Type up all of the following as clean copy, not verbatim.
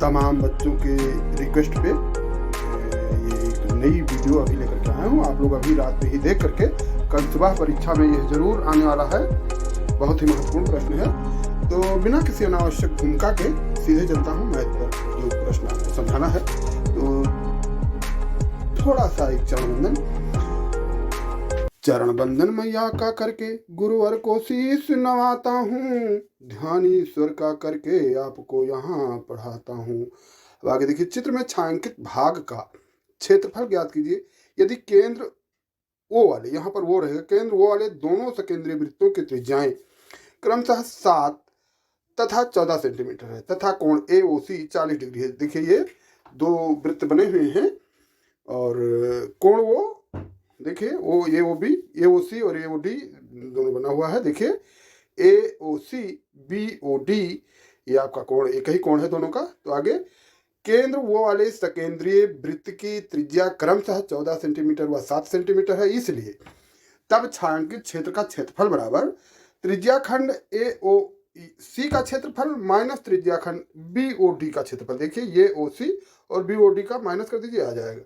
तमाम बच्चों के रिक्वेस्ट पे ये एक नई वीडियो अभी लेकर के आया हूँ। आप लोग अभी रात में ही देख करके कल सुबह परीक्षा में यह जरूर आने वाला है। बहुत ही महत्वपूर्ण प्रश्न है, तो बिना किसी अनावश्यक भूमिका के सीधे चलता हूँ मैथ पर। जो प्रश्न आपको समझाना है तो थोड़ा सा एक चरण बंदन मैया का करके गुरुवर को शीश नवाता हूँ, ध्यान ईश्वर का करके आपको यहाँ पढ़ाता हूँ। अब आगे देखिए, चित्र में छायांकित भाग का क्षेत्रफल ज्ञात कीजिए यदि केंद्र ओ वाले, यहाँ पर वो रहेगा, केंद्र ओ वाले दोनों सकेंद्रीय वृत्तों की त्रिज्याएं क्रमशः 7 तथा 14 सेंटीमीटर है तथा कोण AOC 40 डिग्री है। देखिए ये दो वृत्त बने हुए हैं और कोण वो देखिए वो AOC और AOD दोनों बना हुआ है। देखिए AOC BOD ये आपका कोण एक ही कोण है दोनों का। तो आगे केंद्र वो वाले सकेंद्रीय वृत्त की त्रिज्या क्रमशः 14 सेंटीमीटर व 7 सेंटीमीटर है, इसलिए तब छायांकित क्षेत्र का क्षेत्रफल बराबर त्रिज्या खंड AOC का क्षेत्रफल माइनस त्रिज्या खंड BOD का क्षेत्रफल। देखिए ये OC और BOD का माइनस कर दीजिए, आ जाएगा।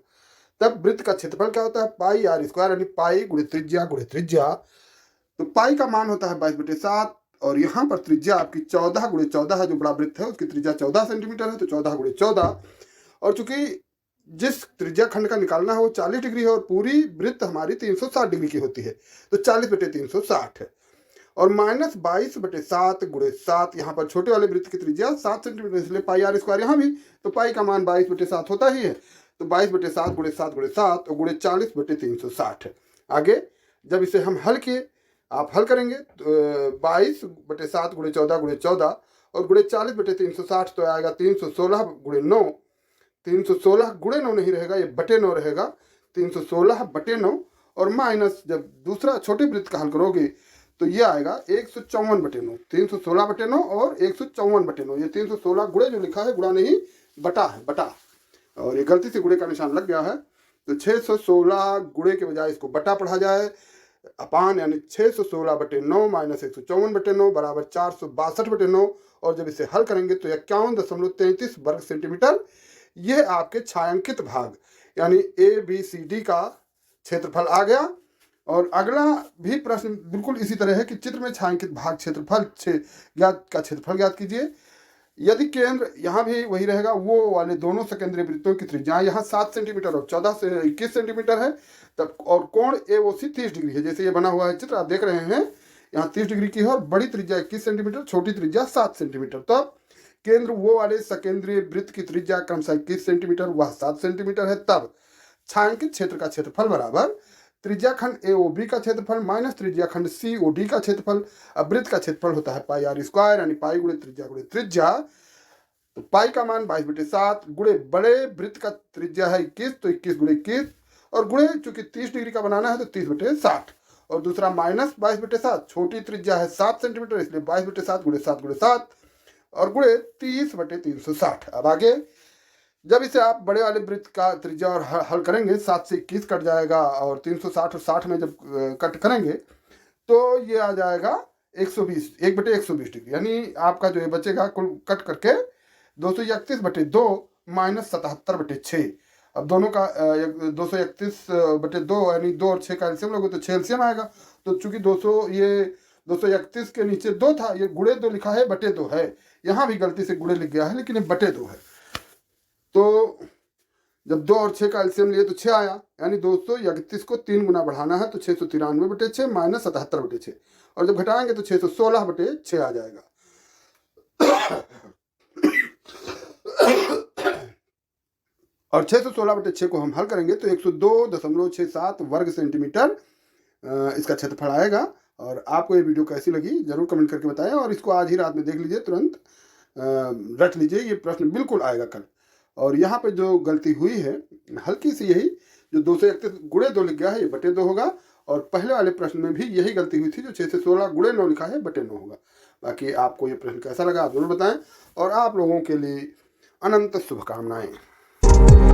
तब वृत्त का क्षेत्रफल क्या होता है, पाई R स्क्वायर, यानी पाई गुणे त्रिज्या। तो पाई का मान होता है 22/7 और यहाँ पर त्रिज्या आपकी 14 गुणे 14 है। जो बड़ा वृत्त है उसकी त्रिज्या 14 सेंटीमीटर है, तो 14 गुणे 14। और चूंकि जिस त्रिज्या खंड का निकालना है वो 40 डिग्री है और पूरी वृत्त हमारी 360 डिग्री की होती है, तो 40/360 है। और माइनस 22/7 गुणे 7, यहाँ पर छोटे वाले वृत्त की त्रिज्या 7 सेंटीमीटर, इसलिए पाई R स्क्वायर यहाँ भी, तो पाई का मान 22/7 होता ही है। तो 22/7 गुणे 7 गुणे 7 और गुणे 40/360 है। आगे जब इसे हम हल किए, आप हल करेंगे तो 22/7 गुणे 14 गुणे 14 और गुणे 40/360 तो आएगा 316 गुणे 9। 316 गुणे 9 नहीं रहेगा, ये बटे 9 रहेगा, 316/9 और माइनस जब दूसरा छोटे वृत्त का हल करोगे तो ये आएगा 154/9। 316/9 और 154/9, ये 316 गुणे जो लिखा है गुणा नहीं बटा है, बटा, और ये गलती से गुणे का निशान लग गया है। तो 616 गुणे के बजाय इसको बटा पढ़ा जाए, अपान, यानी 616/9 माइनस 154/9 बराबर 462/9। और जब इसे हल करेंगे तो 51.33 वर्ग सेंटीमीटर ये आपके छायांकित भाग यानी ABCD का क्षेत्रफल आ गया। और अगला भी प्रश्न बिल्कुल इसी तरह है कि चित्र में छायांकित भाग क्षेत्रफल क्षेत्रफल ज्ञात कीजिए यदि केंद्र, यहाँ भी वही रहेगा, वो वाले दोनों सकेंद्रीय वृत्तों की त्रिज्या यहाँ 7 सेंटीमीटर और 14 से 21 सेंटीमीटर है तब, और कोण AOC 30 डिग्री है। जैसे ये बना हुआ है चित्र आप देख रहे हैं, यहाँ 30 डिग्री की है और बड़ी त्रिज्या 21 सेंटीमीटर, छोटी त्रिज्या 7 सेंटीमीटर। तब केंद्र वो वाले सकेंद्रीय वृत्त की त्रिज्या क्रमशः 21 सेंटीमीटर वह 7 सेंटीमीटर है। तब छायांकित क्षेत्र का क्षेत्रफल बराबर त्रिज्या खंड AOB का क्षेत्रफल माइनस त्रिज्या खंड COD का क्षेत्रफल। अब वृत्त का क्षेत्रफल होता है पाई R स्क्वायर, यानी पाई गुणे त्रिज्या। तो पाई का मान 22/7 गुणे बड़े वृत्त का त्रिज्या है 21, तो 21 गुणे 21 और गुणे चूंकि 30 डिग्री का बनाना है तो 30/60 और दूसरा माइनस 22/7, छोटी त्रिज्या है 7 सेंटीमीटर, इसलिए 22/7 गुणे 7 गुणे 7 और गुणे 30/360। अब आगे जब इसे आप बड़े वाले वृत्त का त्रिज्या और हल करेंगे, 7 से 21 कट जाएगा और 360 और 60 में जब कट करेंगे तो ये आ जाएगा 120, 1/120 डिग्री, यानी आपका जो ये बचेगा कुल कट करके 231/2 माइनस 77/6। अब दोनों का 231/2 यानी 2 और 6 का एलसीएम लोगे तो 6 एलसीएम आएगा। तो चूंकि 231 के नीचे 2 था, ये गुणे 2 लिखा है, बटे 2 है। यहाँ भी गलती से गुणे लिख गया है लेकिन ये बटे 2 है। तो जब 2 और 6 का एलसीएम लिए तो 6 आया, यानी 231 को 3 गुना बढ़ाना है तो 693/6 माइनस 77/6 और जब घटाएंगे तो 616/6 आ जाएगा। और 616/6 को हम हल करेंगे तो 102.67 वर्ग सेंटीमीटर इसका क्षेत्रफल आएगा। और आपको ये वीडियो कैसी लगी जरूर कमेंट करके बताएं और इसको आज ही रात में देख लीजिए, तुरंत रट लीजिए, ये प्रश्न बिल्कुल आएगा कल। और यहाँ पे जो गलती हुई है हल्की सी, यही जो 231 गुणे 2 लिख गया है ये बटे 2 होगा और पहले वाले प्रश्न में भी यही गलती हुई थी, जो 616 गुणे 9 लिखा है बटे 9 होगा। बाकी आपको ये प्रश्न कैसा लगा आप जरूर बताएं और आप लोगों के लिए अनंत शुभकामनाएं।